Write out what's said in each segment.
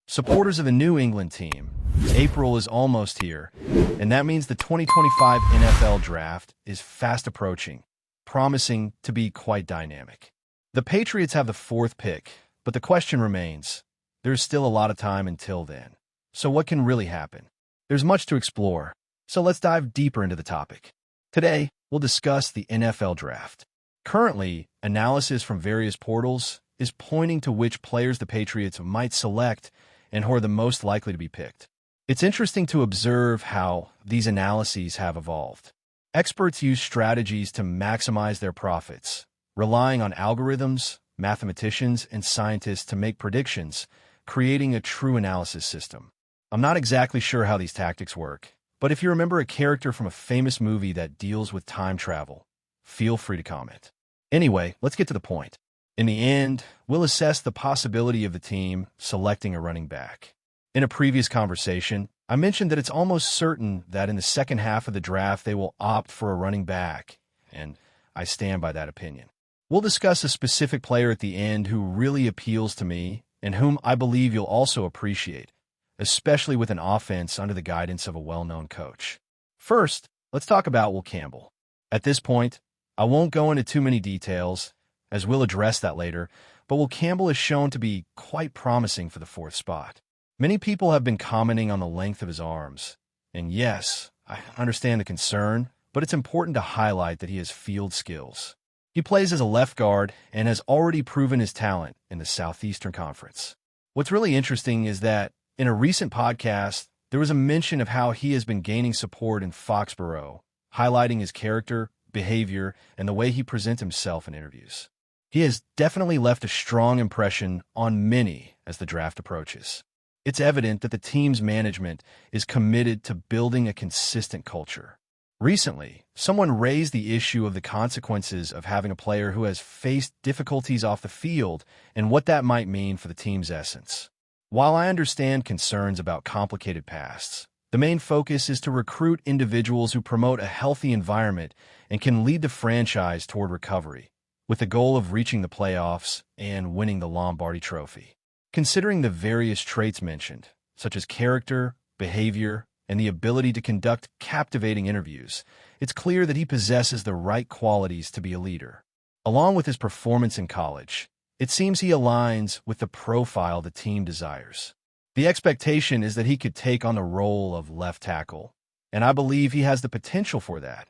Supporters of the New England team, April is almost here, and that means the 2025 NFL Draft is fast approaching, promising to be quite dynamic. The Patriots have the 4th pick, but the question remains, there's still a lot of time until then. So what can really happen? There's much to explore, so let's dive deeper into the topic. Today, we'll discuss the NFL Draft. Currently, analysis from various portals is pointing to which players the Patriots might select and who are the most likely to be picked. It's interesting to observe how these analyses have evolved. Experts use strategies to maximize their profits, relying on algorithms, mathematicians, and scientists to make predictions, creating a true analysis system. I'm not exactly sure how these tactics work, but if you remember a character from a famous movie that deals with time travel, feel free to comment. Anyway, let's get to the point. In the end, we'll assess the possibility of the team selecting a running back. In a previous conversation, I mentioned that it's almost certain that in the second half of the draft they will opt for a running back, and I stand by that opinion. We'll discuss a specific player at the end who really appeals to me and whom I believe you'll also appreciate, especially with an offense under the guidance of a well-known coach. First, let's talk about Will Campbell. At this point, I won't go into too many details, as we'll address that later, but Will Campbell is shown to be quite promising for the 4th spot. Many people have been commenting on the length of his arms, and yes, I understand the concern, but it's important to highlight that he has field skills. He plays as a left guard and has already proven his talent in the Southeastern Conference. What's really interesting is that in a recent podcast, there was a mention of how he has been gaining support in Foxborough, highlighting his character, behavior, and the way he presents himself in interviews. He has definitely left a strong impression on many as the draft approaches. It's evident that the team's management is committed to building a consistent culture. Recently, someone raised the issue of the consequences of having a player who has faced difficulties off the field and what that might mean for the team's essence. While I understand concerns about complicated pasts, the main focus is to recruit individuals who promote a healthy environment and can lead the franchise toward recovery, with the goal of reaching the playoffs and winning the Lombardi Trophy. Considering the various traits mentioned, such as character, behavior, and the ability to conduct captivating interviews, it's clear that he possesses the right qualities to be a leader. Along with his performance in college, it seems he aligns with the profile the team desires. The expectation is that he could take on the role of left tackle, and I believe he has the potential for that,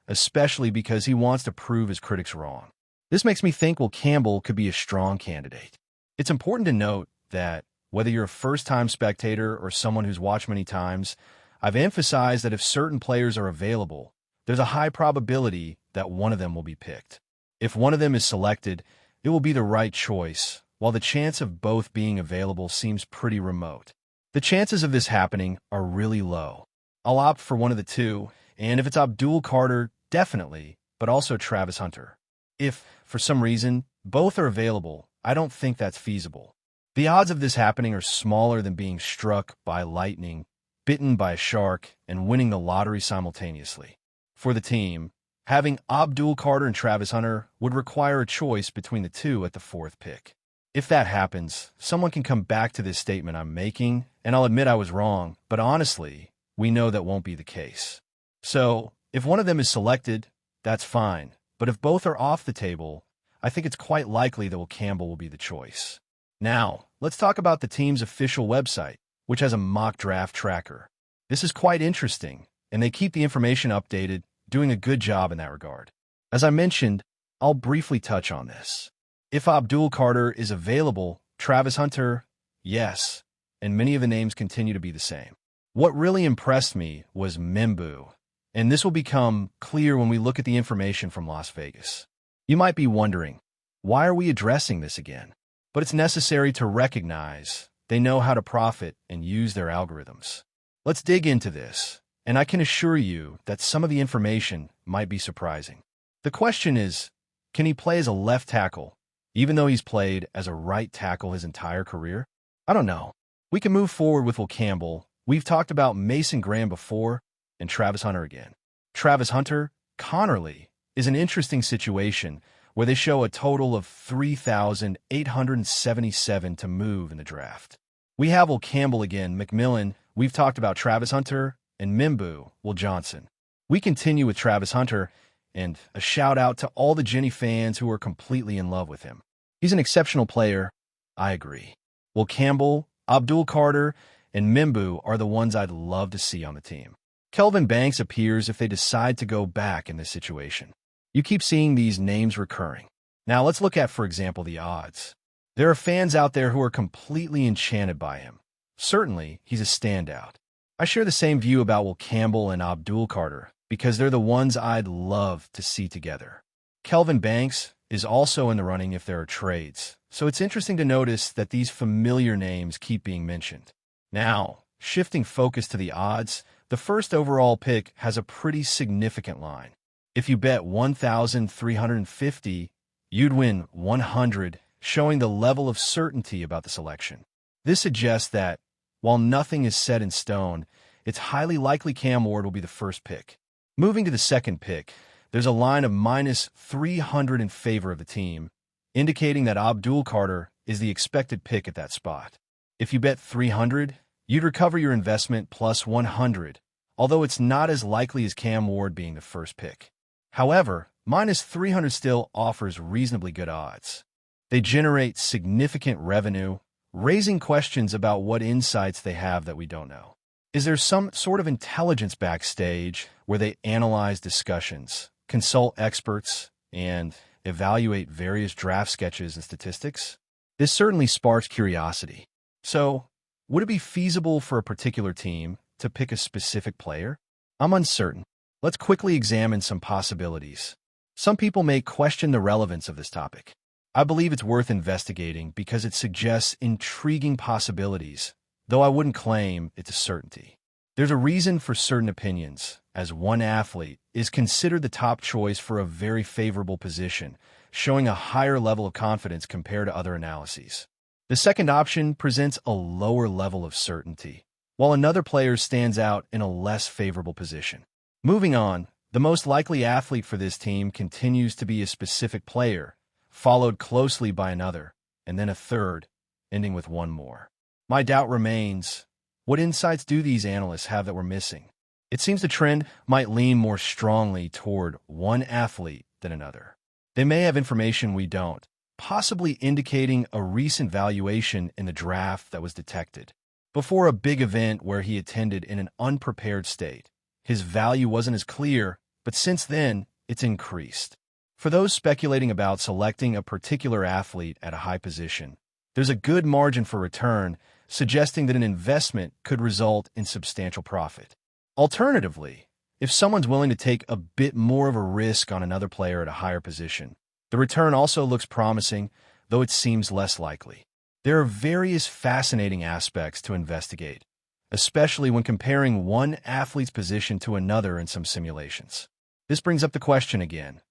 especially because he wants to prove his critics wrong. This makes me think Will Campbell could be a strong candidate. It's important to note that whether you're a first-time spectator or someone who's watched many times, I've emphasized that if certain players are available, there's a high probability that one of them will be picked. If one of them is selected, it will be the right choice, while the chance of both being available seems pretty remote. The chances of this happening are really low. I'll opt for one of the two, and if it's Abdul Carter, definitely, but also Travis Hunter. If, for some reason, both are available, I don't think that's feasible. The odds of this happening are smaller than being struck by lightning, bitten by a shark, and winning the lottery simultaneously. For the team, having Abdul Carter and Travis Hunter would require a choice between the two at the 4th pick. If that happens, someone can come back to this statement I'm making, and I'll admit I was wrong, but honestly, we know that won't be the case. So, if one of them is selected, that's fine. But if both are off the table, I think it's quite likely that Will Campbell will be the choice. Now, let's talk about the team's official website, which has a mock draft tracker. This is quite interesting, and they keep the information updated, doing a good job in that regard. As I mentioned, I'll briefly touch on this. If Abdul Carter is available, Travis Hunter, yes, and many of the names continue to be the same. What really impressed me was Membu, and this will become clear when we look at the information from Las Vegas. You might be wondering, why are we addressing this again? But it's necessary to recognize they know how to profit and use their algorithms. Let's dig into this, and I can assure you that some of the information might be surprising. The question is, can he play as a left tackle, even though he's played as a right tackle his entire career? I don't know. We can move forward with Will Campbell. We've talked about Mason Graham before, and Travis Hunter again. Travis Hunter, Connerly, is an interesting situation where they show a total of 3,877 to move in the draft. We have Will Campbell again, McMillan, we've talked about Travis Hunter, and Mimbu, Will Johnson. We continue with Travis Hunter, and a shout out to all the Jenny fans who are completely in love with him. He's an exceptional player, I agree. Will Campbell, Abdul Carter, and Mimbu are the ones I'd love to see on the team. Kelvin Banks appears if they decide to go back in this situation. You keep seeing these names recurring. Now let's look at, for example, the odds. There are fans out there who are completely enchanted by him. Certainly, he's a standout. I share the same view about Will Campbell and Abdul Carter because they're the ones I'd love to see together. Kelvin Banks is also in the running if there are trades, so it's interesting to notice that these familiar names keep being mentioned. Now, shifting focus to the odds, the first overall pick has a pretty significant line. If you bet 1,350, you'd win 100, showing the level of certainty about the selection. This suggests that, while nothing is set in stone, it's highly likely Cam Ward will be the first pick. Moving to the second pick, there's a line of minus 300 in favor of the team, indicating that Abdul Carter is the expected pick at that spot. If you bet 300, you'd recover your investment plus 100, although it's not as likely as Cam Ward being the first pick. However, minus 300 still offers reasonably good odds. They generate significant revenue, raising questions about what insights they have that we don't know. Is there some sort of intelligence backstage where they analyze discussions, consult experts, and evaluate various draft sketches and statistics? This certainly sparks curiosity. So, would it be feasible for a particular team to pick a specific player? I'm uncertain. Let's quickly examine some possibilities. Some people may question the relevance of this topic. I believe it's worth investigating because it suggests intriguing possibilities, though I wouldn't claim it's a certainty. There's a reason for certain opinions, as one athlete is considered the top choice for a very favorable position, showing a higher level of confidence compared to other analyses. The second option presents a lower level of certainty, while another player stands out in a less favorable position. Moving on, the most likely athlete for this team continues to be a specific player, followed closely by another, and then a third, ending with one more. My doubt remains, what insights do these analysts have that we're missing? It seems the trend might lean more strongly toward one athlete than another. They may have information we don't, possibly indicating a recent valuation in the draft that was detected. Before a big event where he attended in an unprepared state, his value wasn't as clear, but since then, it's increased. For those speculating about selecting a particular athlete at a high position, there's a good margin for return, suggesting that an investment could result in substantial profit. Alternatively, if someone's willing to take a bit more of a risk on another player at a higher position, the return also looks promising, though it seems less likely. There are various fascinating aspects to investigate, especially when comparing one athlete's position to another in some simulations. This brings up the question again.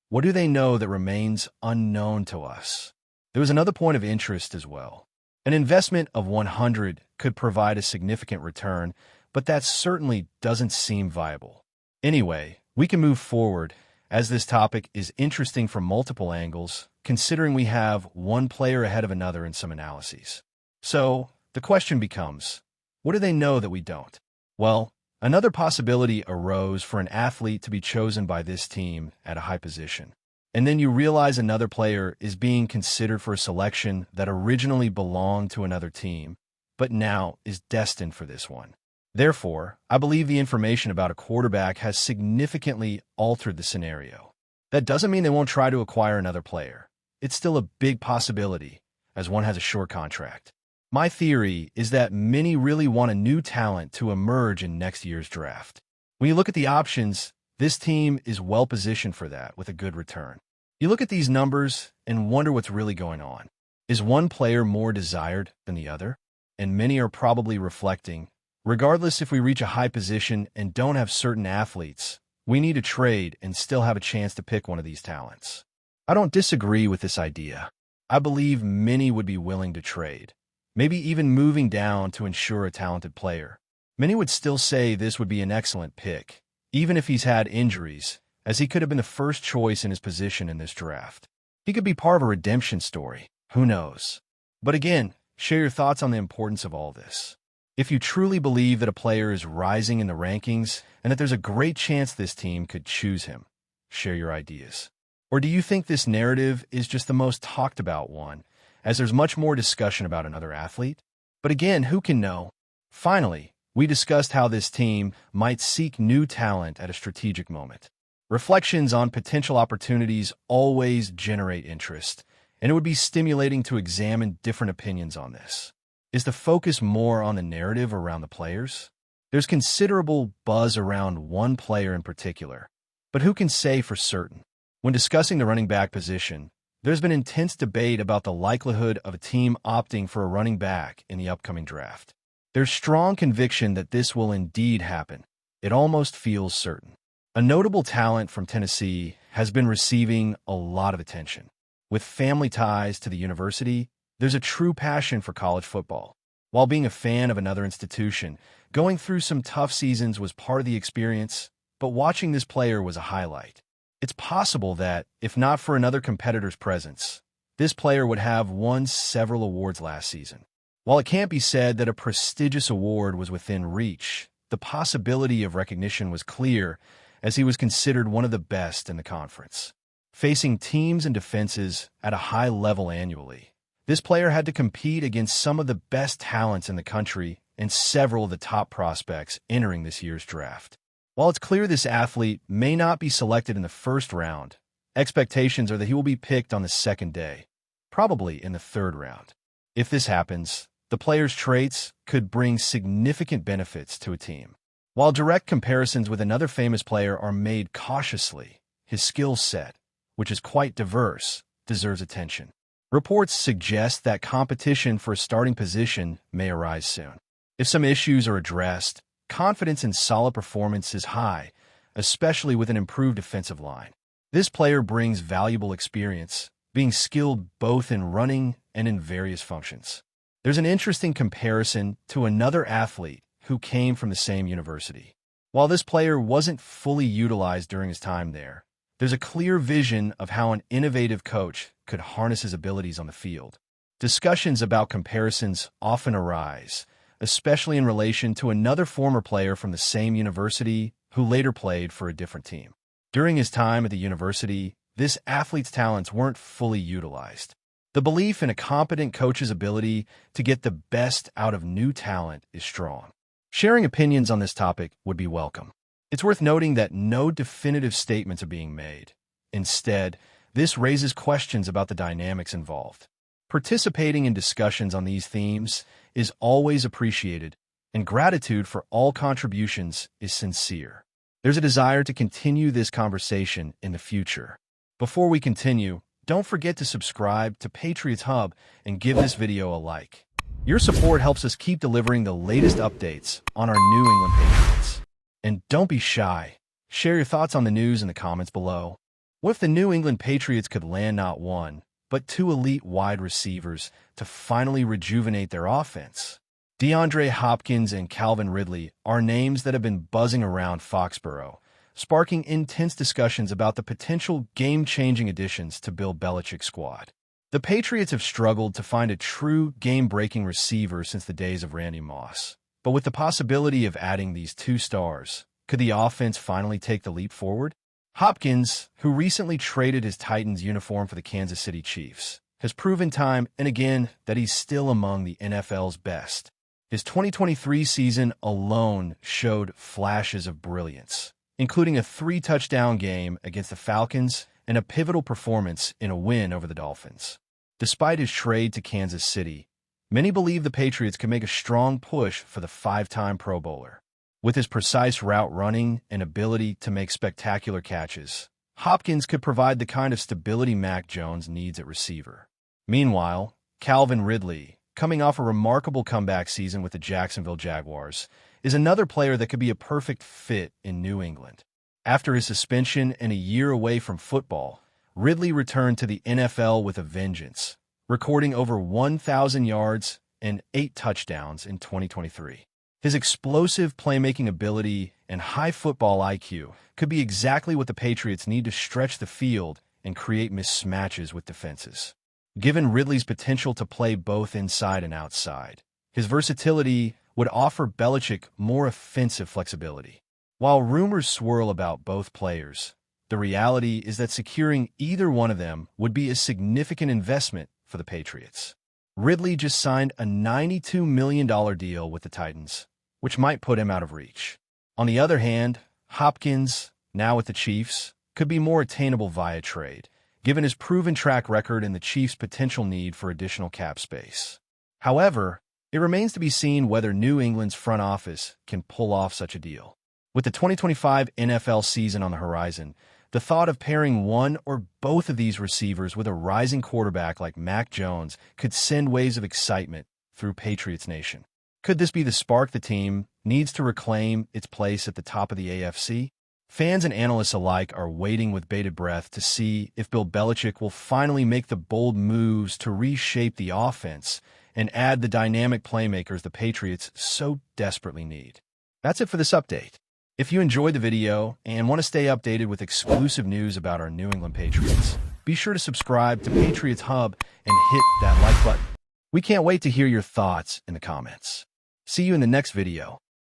What do they know that remains unknown to us? There was another point of interest as well. An investment of 100 could provide a significant return, but that certainly doesn't seem viable. Anyway, we can move forward, as this topic is interesting from multiple angles, considering we have one player ahead of another in some analyses. So, the question becomes, what do they know that we don't? Well, another possibility arose for an athlete to be chosen by this team at a high position. And then you realize another player is being considered for a selection that originally belonged to another team, but now is destined for this one. Therefore, I believe the information about a quarterback has significantly altered the scenario. That doesn't mean they won't try to acquire another player. It's still a big possibility, as one has a short contract. My theory is that many really want a new talent to emerge in next year's draft. When you look at the options, this team is well positioned for that with a good return. You look at these numbers and wonder what's really going on. Is one player more desired than the other? And many are probably reflecting, regardless if we reach a high position and don't have certain athletes, we need to trade and still have a chance to pick one of these talents. I don't disagree with this idea. I believe many would be willing to trade, maybe even moving down to ensure a talented player. Many would still say this would be an excellent pick, even if he's had injuries, as he could have been the first choice in his position in this draft. He could be part of a redemption story, who knows? But again, Share your thoughts on the importance of all this. If you truly believe that a player is rising in the rankings and that there's a great chance this team could choose him, share your ideas. Or do you think this narrative is just the most talked about one, as there's much more discussion about another athlete? But again, who can know? Finally, we discussed how this team might seek new talent at a strategic moment. Reflections on potential opportunities always generate interest, and it would be stimulating to examine different opinions on this. Is the focus more on the narrative around the players? There's considerable buzz around one player in particular, but who can say for certain? When discussing the running back position, there's been intense debate about the likelihood of a team opting for a running back in the upcoming draft. There's strong conviction that this will indeed happen. It almost feels certain. A notable talent from Tennessee has been receiving a lot of attention. With family ties to the university, there's a true passion for college football. While being a fan of another institution, going through some tough seasons was part of the experience, but watching this player was a highlight. It's possible that, if not for another competitor's presence, this player would have won several awards last season. While it can't be said that a prestigious award was within reach, the possibility of recognition was clear, as he was considered one of the best in the conference. Facing teams and defenses at a high level annually, this player had to compete against some of the best talents in the country and several of the top prospects entering this year's draft. While it's clear this athlete may not be selected in the first round, expectations are that he will be picked on the second day, probably in the third round. If this happens, the player's traits could bring significant benefits to a team. While direct comparisons with another famous player are made cautiously, his skill set, which is quite diverse, deserves attention. Reports suggest that competition for a starting position may arise soon. If some issues are addressed, confidence in solid performance is high, especially with an improved defensive line. This player brings valuable experience, being skilled both in running and in various functions. There's an interesting comparison to another athlete who came from the same university. While this player wasn't fully utilized during his time there, there's a clear vision of how an innovative coach could harness his abilities on the field. Discussions about comparisons often arise, especially in relation to another former player from the same university who later played for a different team. During his time at the university, this athlete's talents weren't fully utilized. The belief in a competent coach's ability to get the best out of new talent is strong. Sharing opinions on this topic would be welcome. It's worth noting that no definitive statements are being made. Instead, this raises questions about the dynamics involved. Participating in discussions on these themes is always appreciated, and gratitude for all contributions is sincere. There's a desire to continue this conversation in the future. Before we continue, don't forget to subscribe to Patriots Hub and give this video a like. Your support helps us keep delivering the latest updates on our New England Patriots. And don't be shy. Share your thoughts on the news in the comments below. What if the New England Patriots could land not one, but two elite wide receivers to finally rejuvenate their offense? DeAndre Hopkins and Calvin Ridley are names that have been buzzing around Foxborough, sparking intense discussions about the potential game-changing additions to Bill Belichick's squad. The Patriots have struggled to find a true game-breaking receiver since the days of Randy Moss. But with the possibility of adding these two stars, could the offense finally take the leap forward? Hopkins, who recently traded his Titans uniform for the Kansas City Chiefs, has proven time and again that he's still among the NFL's best. His 2023 season alone showed flashes of brilliance, including a 3-touchdown game against the Falcons and a pivotal performance in a win over the Dolphins. Despite his trade to Kansas City, many believe the Patriots could make a strong push for the 5-time Pro Bowler. With his precise route running and ability to make spectacular catches, Hopkins could provide the kind of stability Mac Jones needs at receiver. Meanwhile, Calvin Ridley, coming off a remarkable comeback season with the Jacksonville Jaguars, is another player that could be a perfect fit in New England. After his suspension and a year away from football, Ridley returned to the NFL with a vengeance, recording over 1,000 yards and 8 touchdowns in 2023. His explosive playmaking ability and high football IQ could be exactly what the Patriots need to stretch the field and create mismatches with defenses. given Ridley's potential to play both inside and outside. His versatility would offer Belichick more offensive flexibility. While rumors swirl about both players, the reality is that securing either one of them would be a significant investment for the Patriots. Ridley just signed a $92 million deal with the Titans, which might put him out of reach. On the other hand, Hopkins, now with the Chiefs, could be more attainable via trade, given his proven track record and the Chiefs' potential need for additional cap space. However, it remains to be seen whether New England's front office can pull off such a deal. With the 2025 NFL season on the horizon, the thought of pairing one or both of these receivers with a rising quarterback like Mac Jones could send waves of excitement through Patriots Nation. Could this be the spark the team needs to reclaim its place at the top of the AFC? Fans and analysts alike are waiting with bated breath to see if Bill Belichick will finally make the bold moves to reshape the offense and add the dynamic playmakers the Patriots so desperately need. That's it for this update. If you enjoyed the video and want to stay updated with exclusive news about our New England Patriots, be sure to subscribe to Patriots Hub and hit that like button. We can't wait to hear your thoughts in the comments. See you in the next video.